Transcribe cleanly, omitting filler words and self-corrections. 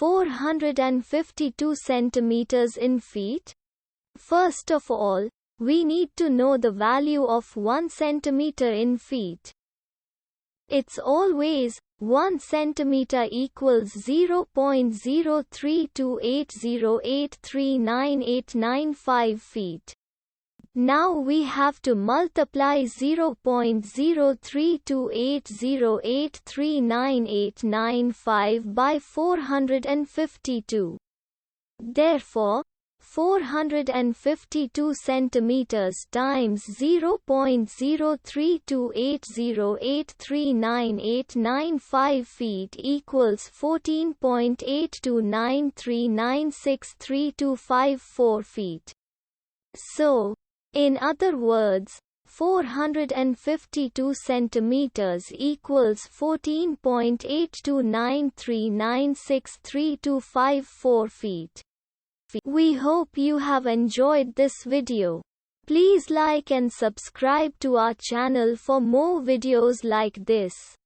452 centimeters in feet? First of all, we need to know the value of 1 centimeter in feet. It's always 1 centimeter equals 0.03280839895 feet. Now we have to multiply 0.03280839895 by 452. Therefore, 452 centimeters times 0.03280839895 feet equals 14.8293963254 feet. So, in other words, 452 centimeters equals 14.8293963254 feet. We hope you have enjoyed this video. Please like and subscribe to our channel for more videos like this.